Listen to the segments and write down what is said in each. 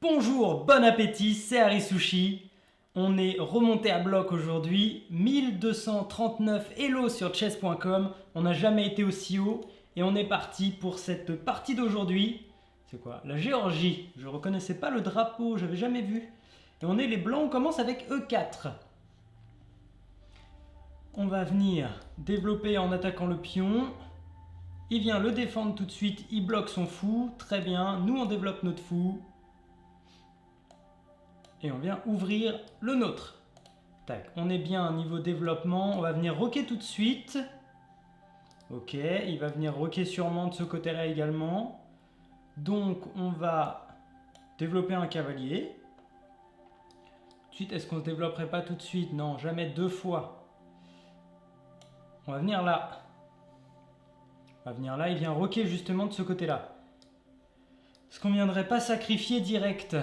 Bonjour, bon appétit, c'est Arisushi. On est remonté à bloc aujourd'hui, 1239 hello sur chess.com. On n'a jamais été aussi haut et on est parti pour cette partie d'aujourd'hui. C'est quoi? La Géorgie. Je reconnaissais pas le drapeau, j'avais jamais vu. Et on est les blancs, on commence avec E4. On va venir développer en attaquant le pion. Il vient le défendre tout de suite, il bloque son fou. Très bien, nous on développe notre fou. Et on vient ouvrir le nôtre. Tac, on est bien niveau développement. On va venir roquer tout de suite. Ok, il va venir roquer sûrement de ce côté-là également. Donc on va développer un cavalier. Tout de suite, est-ce qu'on ne développerait pas tout de suite? Non, jamais deux fois. On va venir là. On va venir là, il vient roquer justement de ce côté-là. Est-ce qu'on ne viendrait pas sacrifier direct?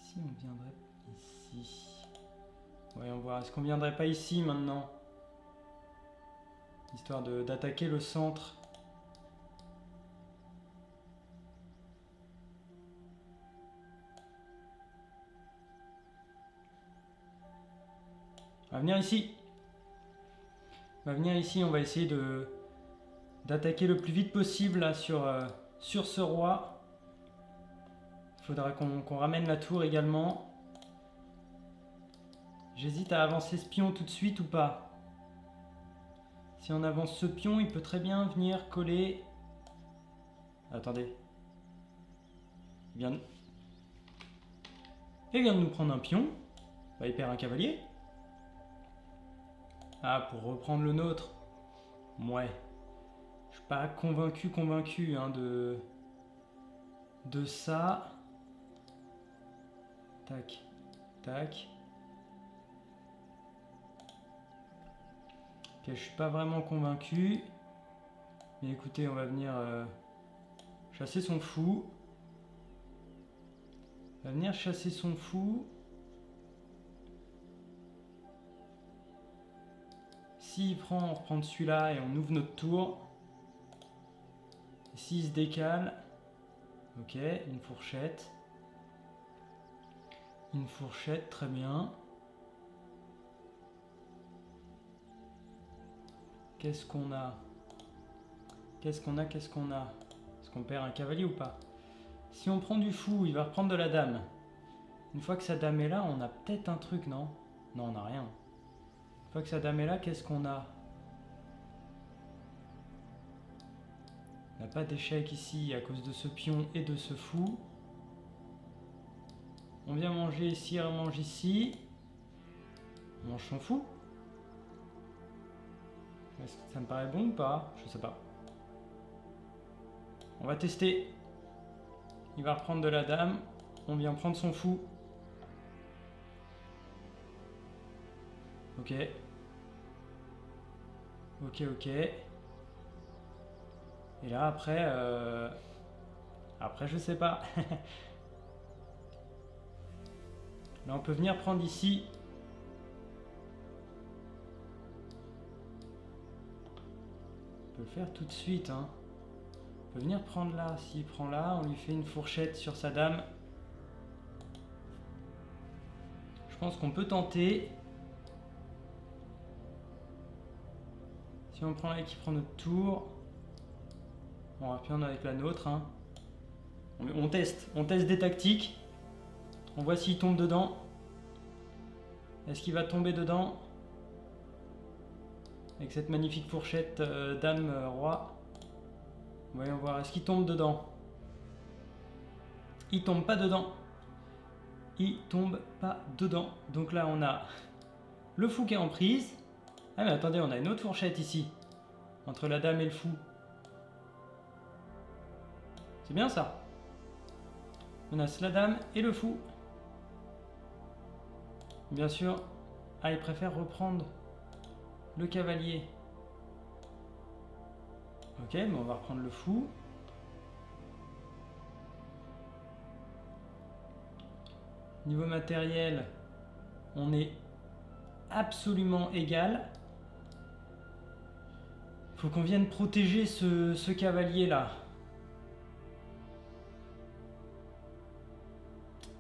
Si on viendrait ici. Voyons voir, est-ce qu'on viendrait pas ici maintenant? Histoire d'attaquer le centre. On va venir ici. On va venir ici, on va essayer d'attaquer le plus vite possible là, sur ce roi. Il faudra qu'on ramène la tour également. J'hésite à avancer ce pion tout de suite ou pas. Si on avance ce pion, il peut très bien venir coller... Attendez. Il vient de nous prendre un pion. Bah, il perd un cavalier. Ah, pour reprendre le nôtre. Ouais. Je suis pas convaincu hein, de ça. Tac, tac. Ok, je suis pas vraiment convaincu. Mais écoutez, on va venir chasser son fou. On va venir chasser son fou. S'il prend, on reprend celui-là et on ouvre notre tour. S'il se décale, ok, une fourchette. Une fourchette, très bien. Qu'est-ce qu'on a? Qu'est-ce qu'on a? Est-ce qu'on perd un cavalier ou pas? Si on prend du fou, il va reprendre de la dame. Une fois que sa dame est là, on a peut-être un truc, non? Non, on n'a rien. Une fois que sa dame est là, qu'est-ce qu'on a? On n'a pas d'échec ici à cause de ce pion et de ce fou. On vient manger ici, on mange ici. On mange son fou. Est-ce que ça me paraît bon ou pas? Je sais pas. On va tester. Il va reprendre de la dame. On vient prendre son fou. Ok. Ok. Et là, après... Après, je sais pas. Là, on peut venir prendre ici. On peut le faire tout de suite. Hein. On peut venir prendre là. S'il prend là, on lui fait une fourchette sur sa dame. Je pense qu'on peut tenter. Si on prend là et qu'il prend notre tour... On va reprendre avec la nôtre. Hein. On teste des tactiques. On voit s'il tombe dedans. Est-ce qu'il va tomber dedans? Avec cette magnifique fourchette dame roi. Voyons voir, est-ce qu'il tombe dedans? Il tombe pas dedans. Il tombe pas dedans. Donc là on a le fou qui est en prise. Ah mais attendez, on a une autre fourchette ici. Entre la dame et le fou. C'est bien ça. On a la dame et le fou. Bien sûr. Ah, il préfère reprendre le cavalier. Ok, mais on va reprendre le fou. Niveau matériel, on est absolument égal. Il faut qu'on vienne protéger ce cavalier là.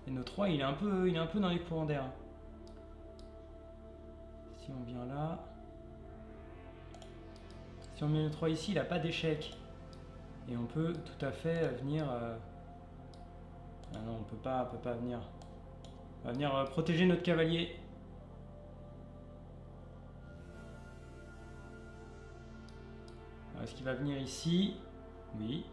Et notre roi, il est un peu dans les courants d'air. Si on vient là... Si on met notre roi ici, il n'a pas d'échec. Et on peut tout à fait venir... Ah non, on peut pas venir. On va venir protéger notre cavalier. Est-ce qu'il va venir ici? Oui.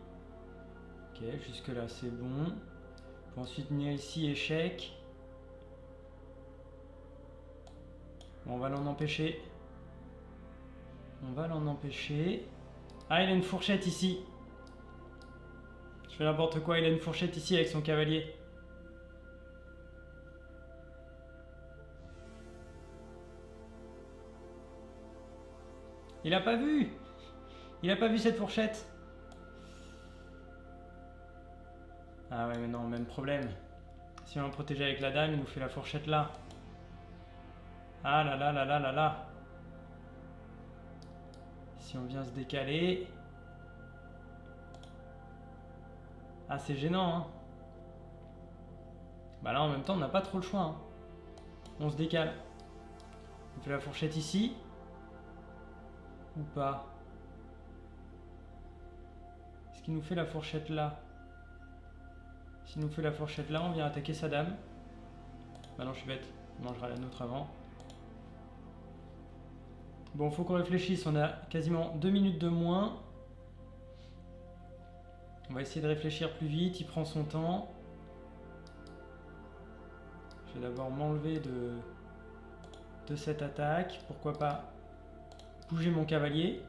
Ok, jusque là c'est bon. On peut ensuite venir ici, échec. Bon, on va l'en empêcher. On va l'en empêcher. Ah, il a une fourchette ici. Je fais n'importe quoi, il a une fourchette ici avec son cavalier. Il a pas vu. Il a pas vu cette fourchette. Ah ouais, mais non, même problème. Si on le protège avec la dame, il nous fait la fourchette là. Ah là là là là là là. Si on vient se décaler... Ah, c'est gênant, hein. Bah là, en même temps, on n'a pas trop le choix, hein. On se décale. On fait la fourchette ici. Ou pas? Est-ce qu'il nous fait la fourchette là? S'il nous fait la fourchette là, on vient attaquer sa dame. Bah non, je suis bête. On mangera la nôtre avant. Bon, faut qu'on réfléchisse. On a quasiment 2 minutes de moins. On va essayer de réfléchir plus vite. Il prend son temps. Je vais d'abord m'enlever de cette attaque. Pourquoi pas bouger mon cavalier.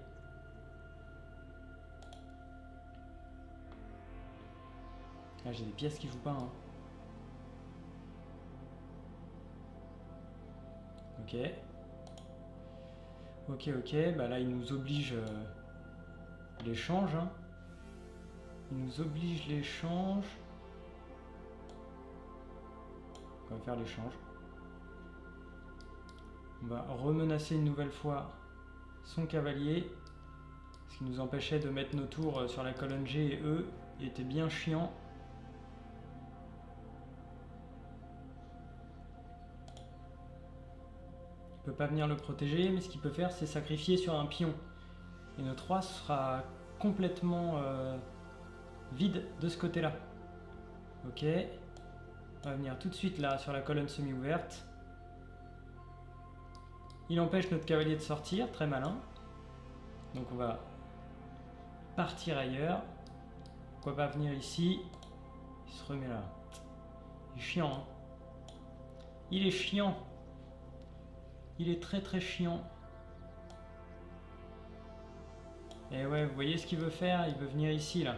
Ah, j'ai des pièces qui jouent pas, hein. Ok. Ok. Bah là, il nous oblige l'échange, hein. Il nous oblige l'échange. On va faire l'échange. On va remenacer une nouvelle fois son cavalier. Ce qui nous empêchait de mettre nos tours sur la colonne G et E. Il était bien chiant. Il ne peut pas venir le protéger, mais ce qu'il peut faire, c'est sacrifier sur un pion. Et notre roi sera complètement vide de ce côté-là. Ok. On va venir tout de suite là, sur la colonne semi-ouverte. Il empêche notre cavalier de sortir, très malin. Donc on va partir ailleurs. Pourquoi pas venir ici? Il se remet là. Il est chiant, hein. Il est chiant. Il est très très chiant. Et ouais, vous voyez ce qu'il veut faire? Il veut venir ici là.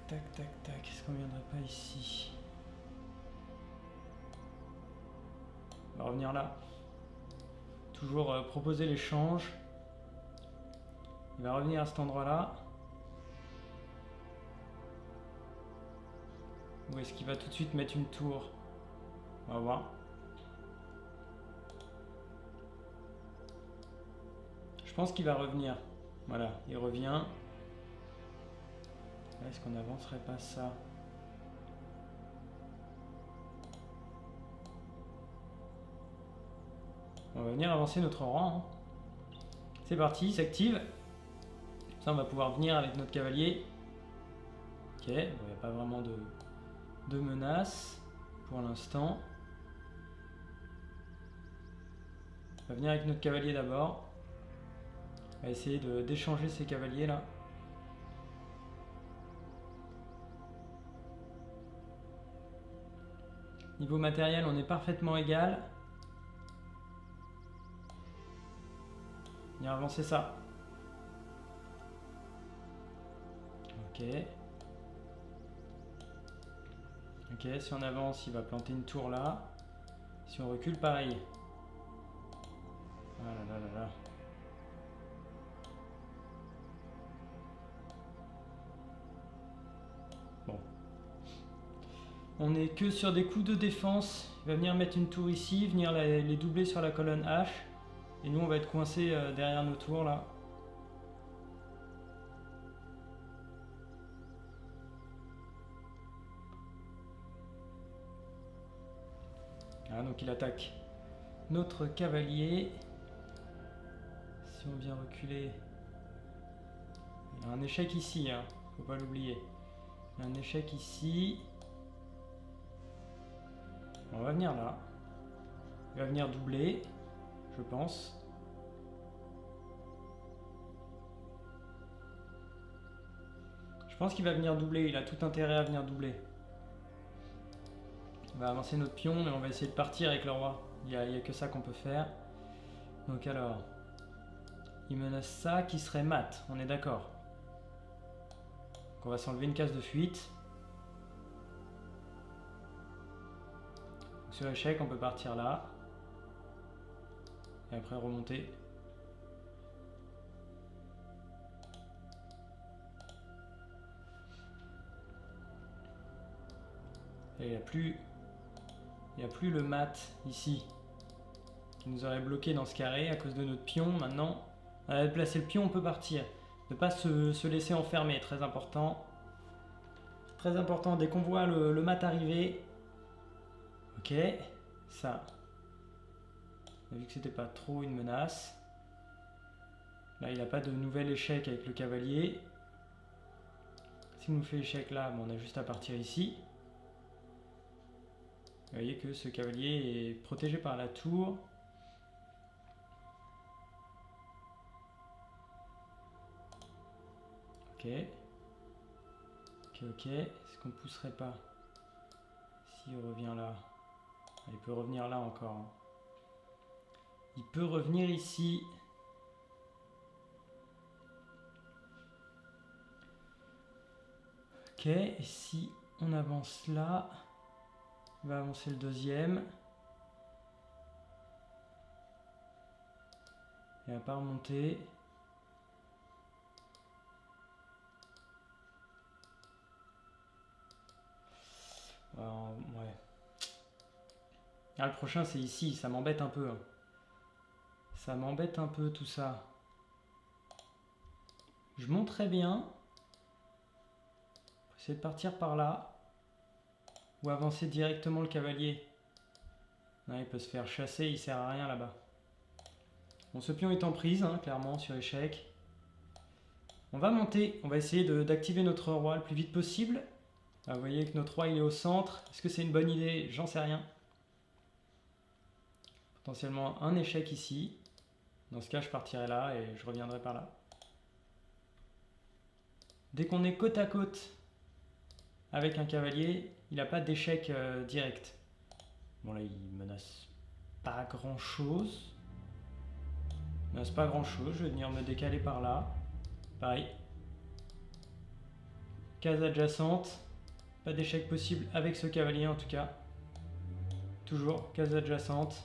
Tac. Est-ce qu'on viendrait pas ici? On va revenir là. Toujours proposer l'échange. Il va revenir à cet endroit-là. Ou est-ce qu'il va tout de suite mettre une tour? On va voir. Je pense qu'il va revenir. Voilà, il revient. Est-ce qu'on n'avancerait pas ça? On va venir avancer notre rang, hein. C'est parti, il s'active. Ça, on va pouvoir venir avec notre cavalier. Ok, bon, il n'y a pas vraiment de menace pour l'instant. On va venir avec notre cavalier d'abord. On va essayer d'échanger ces cavaliers là. Niveau matériel, on est parfaitement égal. Venir avancer ça. Ok. Ok, si on avance, il va planter une tour là. Si on recule, pareil. Ah là là là là. Bon. On n'est que sur des coups de défense. Il va venir mettre une tour ici, venir les doubler sur la colonne H. Et nous, on va être coincés derrière nos tours là. Voilà, donc il attaque notre cavalier. Si on vient reculer, il y a un échec ici, hein, faut pas l'oublier. Il y a un échec ici. On va venir là. Il va venir doubler, je pense. Je pense qu'il va venir doubler, il a tout intérêt à venir doubler. On va avancer notre pion et on va essayer de partir avec le roi. Il n'y a que ça qu'on peut faire. Donc alors, il menace ça qui serait mat, on est d'accord. Donc on va s'enlever une case de fuite. Donc sur échec, on peut partir là. Et après remonter. Et il n'y a plus le mat ici qui nous aurait bloqué dans ce carré à cause de notre pion. Maintenant, on a déplacé le pion, on peut partir. Ne pas se laisser enfermer, très important. Très important, dès qu'on voit le mat arriver. Ok, ça. On a vu que c'était pas trop une menace. Là, il n'a pas de nouvel échec avec le cavalier. S'il nous fait échec là, bon, on a juste à partir ici. Vous voyez que ce cavalier est protégé par la tour. Ok. Ok. Est-ce qu'on ne pousserait pas? S'il revient là. Il peut revenir là encore. Il peut revenir ici. Ok. Et si on avance là, on va avancer le deuxième. Il va pas remonter. Ouais. Ah, le prochain c'est ici, ça m'embête un peu. Ça m'embête un peu tout ça. Je monterais bien. Essayer de partir par là. Ou avancer directement le cavalier. Non, il peut se faire chasser, il sert à rien là-bas. Bon, ce pion est en prise, hein, clairement, sur échec. On va monter, on va essayer d'activer notre roi le plus vite possible. Là, vous voyez que notre roi il est au centre. Est-ce que c'est une bonne idée? J'en sais rien. Potentiellement un échec ici. Dans ce cas, je partirai là et je reviendrai par là. Dès qu'on est côte à côte avec un cavalier, il n'a pas d'échec direct. Bon là, il menace pas grand chose. Il menace pas grand chose. Je vais venir me décaler par là. Pareil. Case adjacente. Pas d'échec possible avec ce cavalier en tout cas. Toujours case adjacente.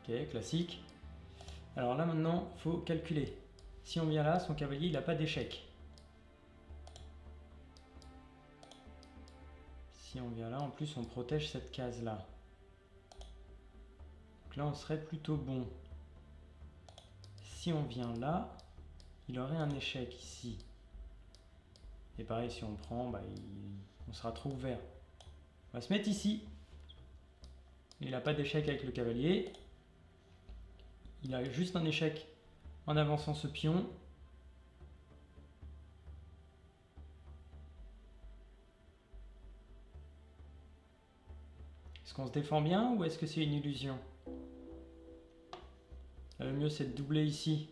Ok, classique. Alors là maintenant, il faut calculer. Si on vient là, son cavalier, il n'a pas d'échec. Si on vient là, en plus, on protège cette case-là. Donc là, on serait plutôt bon. Si on vient là, il aurait un échec ici. Et pareil, si on prend, bah, on sera trop ouvert. On va se mettre ici. Il n'a pas d'échec avec le cavalier. Il a juste un échec en avançant ce pion. Est-ce qu'on se défend bien ou est-ce que c'est une illusion? Le mieux c'est de doubler ici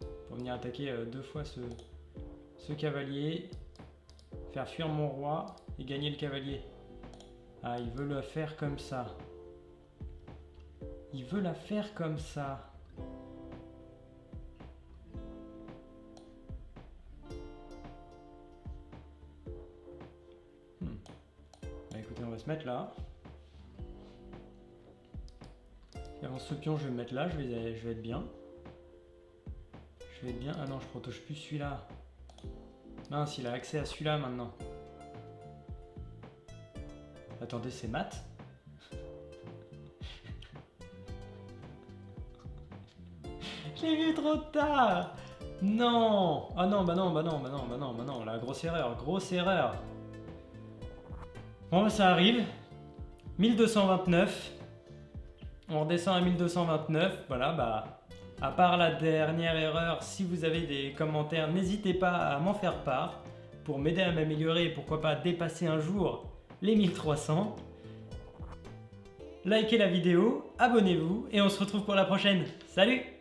pour venir attaquer deux fois ce cavalier, faire fuir mon roi et gagner le cavalier. Ah, il veut le faire comme ça. Il veut la faire comme ça. Bah, écoutez, on va se mettre là. Et avant ce pion, je vais me mettre là, je vais être bien. Je vais être bien. Ah non, je protège plus celui-là. Mince, il a accès à celui-là maintenant. Attendez, c'est mat? J'ai vu trop tard. Non! Ah non, bah non, bah non, bah non, bah non, bah non, la grosse erreur, grosse erreur. Bon, bah ça arrive. 1229. On redescend à 1229. Voilà, bah, à part la dernière erreur, si vous avez des commentaires, n'hésitez pas à m'en faire part pour m'aider à m'améliorer et pourquoi pas dépasser un jour les 1300. Likez la vidéo, abonnez-vous et on se retrouve pour la prochaine. Salut!